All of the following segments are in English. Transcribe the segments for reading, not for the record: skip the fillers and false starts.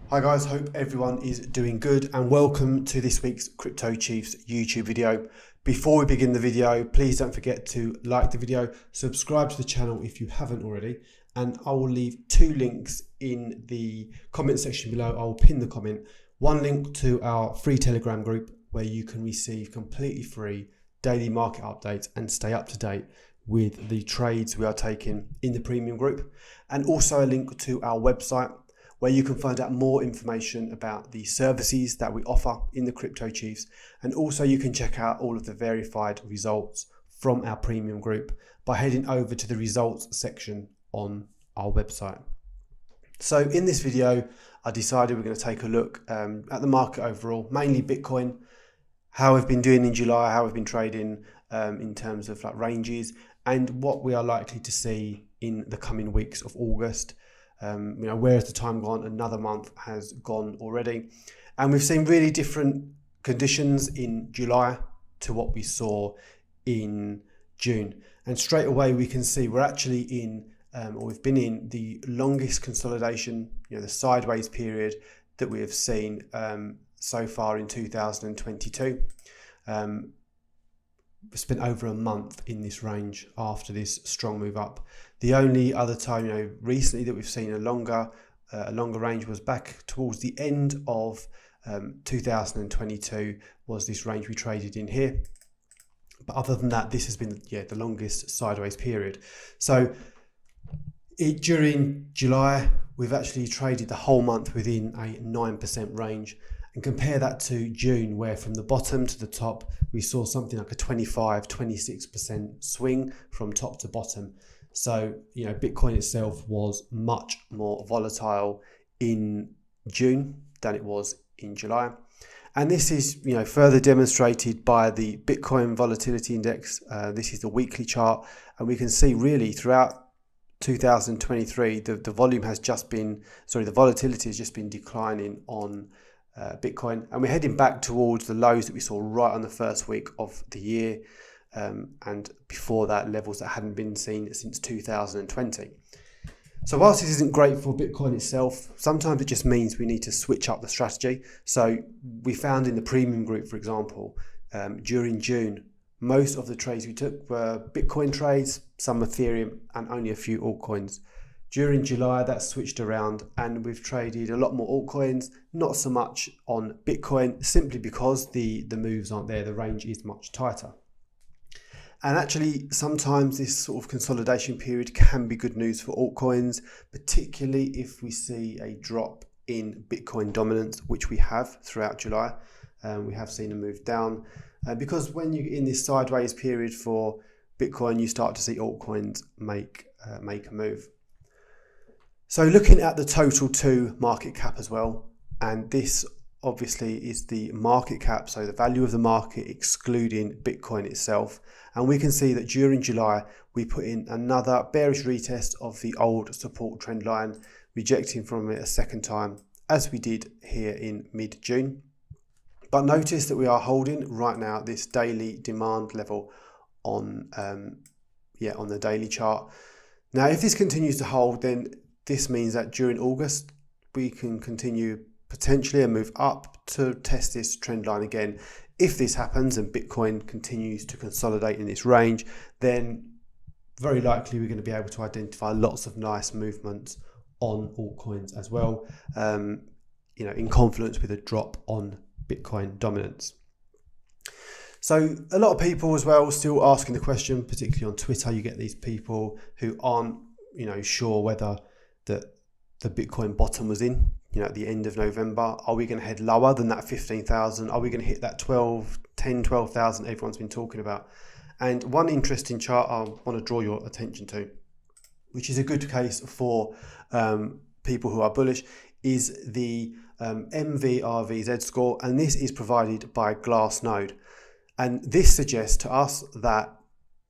Hi guys, hope everyone is doing good and welcome to this week's Crypto Chiefs YouTube video. Before we begin the video, please don't forget to like the video, subscribe to the channel if you haven't already, and I will leave two links in the comment section below. I will pin the comment. One link to our free Telegram group where you can receive completely free daily market updates and stay up to date with the trades we are taking in the premium group, and also a link to our website where you can find out more information about the services that we offer in the Crypto Chiefs, and also you can check out all of the verified results from our premium group by heading over to the results section on our website. So in this video, I decided we're going to take a look at the market overall, mainly Bitcoin, how we've been doing in July, how we've been trading in terms of like ranges, and what we are likely to see in the coming weeks of August. Where has the time gone? Another month has gone already, and we've seen really different conditions in July to what we saw in June. And straight away we can see we're actually in, or we've been in the longest consolidation, the sideways period that we have seen so far in 2022. We spent over a month in this range after this strong move up. The only other time, recently that we've seen a longer range was back towards the end of 2022 was this range we traded in here. But other than that, this has been the longest sideways period. So during July, we've actually traded the whole month within a 9% range. And compare that to June, where from the bottom to the top, we saw something like a 25-26% swing from top to bottom. So, Bitcoin itself was much more volatile in June than it was in July. And this is, further demonstrated by the Bitcoin Volatility Index. This is the weekly chart. And we can see really throughout 2023, the volatility has just been declining on Bitcoin, and we're heading back towards the lows that we saw right on the first week of the year, and before that levels that hadn't been seen since 2020. So whilst this isn't great for Bitcoin itself, sometimes it just means we need to switch up the strategy. So we found in the premium group, for example, during June, most of the trades we took were Bitcoin trades, some Ethereum, and only a few altcoins. During July, that switched around and we've traded a lot more altcoins, not so much on Bitcoin, simply because the moves aren't there. The range is much tighter. And actually, sometimes this sort of consolidation period can be good news for altcoins, particularly if we see a drop in Bitcoin dominance, which we have throughout July. We have seen a move down because when you're in this sideways period for Bitcoin, you start to see altcoins make a move. So looking at the total 2 market cap as well, and this obviously is the market cap, so the value of the market excluding Bitcoin itself. And we can see that during July, we put in another bearish retest of the old support trend line, rejecting from it a second time, as we did here in mid-June. But notice that we are holding right now this daily demand level on the daily chart. Now, if this continues to hold, then this means that during August, we can continue potentially a move up to test this trend line again. If this happens and Bitcoin continues to consolidate in this range, then very likely we're going to be able to identify lots of nice movements on altcoins as well, in confluence with a drop on Bitcoin dominance. So a lot of people as well still asking the question, particularly on Twitter, you get these people who aren't, sure whether that the Bitcoin bottom was in, at the end of November. Are we going to head lower than that 15,000? Are we going to hit that 12,000 everyone's been talking about? And one interesting chart I want to draw your attention to, which is a good case for people who are bullish, is the MVRV Z Score, and this is provided by Glassnode. And this suggests to us that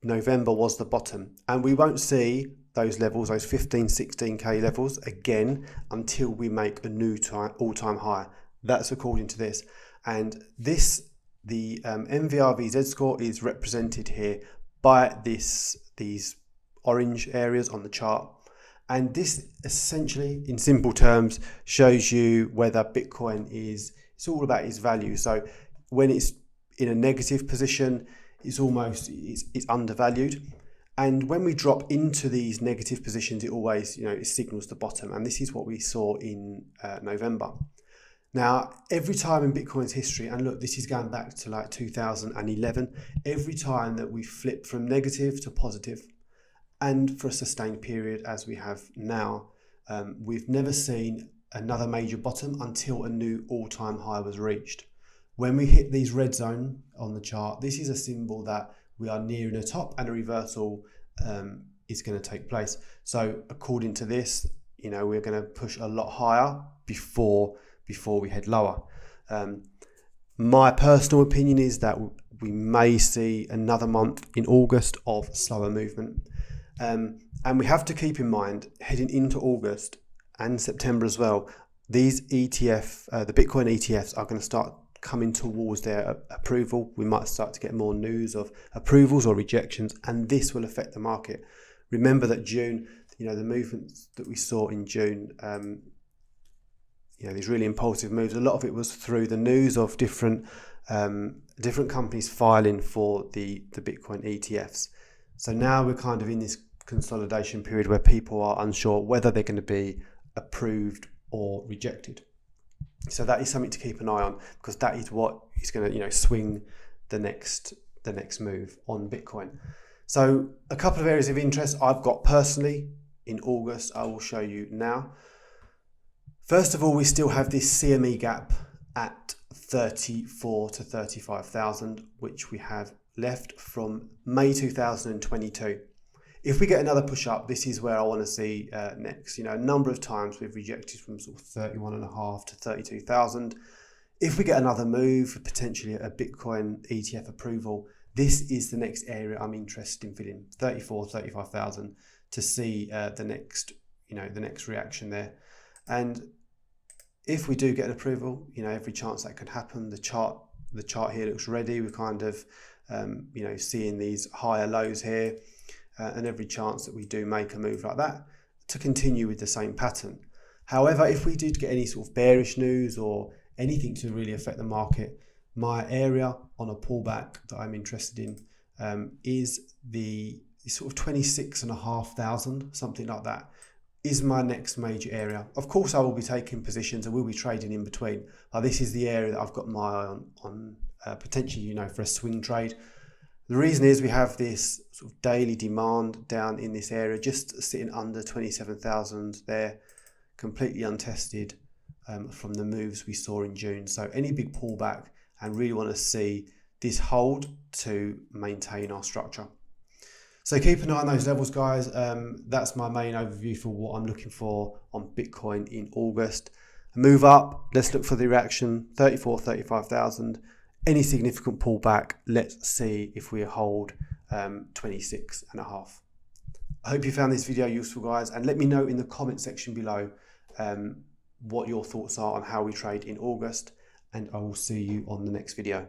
November was the bottom, and we won't see those levels, those 16K levels again until we make a new all-time high. That's according to this. And this, the MVRV Z Score is represented here by these orange areas on the chart. And this essentially, in simple terms, shows you whether Bitcoin it's all about its value. So when it's in a negative position, it's undervalued. And when we drop into these negative positions, it always, it signals the bottom. And this is what we saw in November. Now, every time in Bitcoin's history, and look, this is going back to like 2011, every time that we flip from negative to positive, and for a sustained period as we have now, we've never seen another major bottom until a new all-time high was reached. When we hit these red zone on the chart, this is a symbol that we are nearing a top and a reversal is going to take place. So according to this, we're going to push a lot higher before we head lower. My personal opinion is that we may see another month in August of slower movement. And we have to keep in mind, heading into August and September as well, these the Bitcoin ETFs are going to start coming towards their approval. We might start to get more news of approvals or rejections, and this will affect the market. Remember that June, the movements that we saw in June, these really impulsive moves, a lot of it was through the news of different companies filing for the Bitcoin ETFs. So now we're kind of in this consolidation period where people are unsure whether they're going to be approved or rejected. So that is something to keep an eye on, because that is what is going to swing the next move on Bitcoin. So a couple of areas of interest I've got personally in August, I will show you now. First of all, we still have this CME gap at 34 to 35,000, which we have left from May 2022. If we get another push up, this is where I want to see next. A number of times we've rejected from sort of 31.5 to 32,000. If we get another move, potentially a Bitcoin ETF approval, this is the next area I'm interested in filling, 34, 35,000, to see the next reaction there. And if we do get an approval, every chance that could happen. The chart here looks ready. We're kind of, seeing these higher lows here. And every chance that we do make a move like that to continue with the same pattern. However, if we did get any sort of bearish news or anything to really affect the market, my area on a pullback that I'm interested in is the sort of 26,500, something like that, is my next major area. Of course, I will be taking positions and we'll be trading in between. This is the area that I've got my eye on potentially, for a swing trade. The reason is we have this sort of daily demand down in this area, just sitting under 27,000 there, completely untested from the moves we saw in June. So any big pullback, and really want to see this hold to maintain our structure. So keep an eye on those levels, guys. That's my main overview for what I'm looking for on Bitcoin in August. Move up, let's look for the reaction, 34, 35,000. Any significant pullback, let's see if we hold 26.5. I hope you found this video useful, guys, and let me know in the comment section below what your thoughts are on how we trade in August, and I will see you on the next video.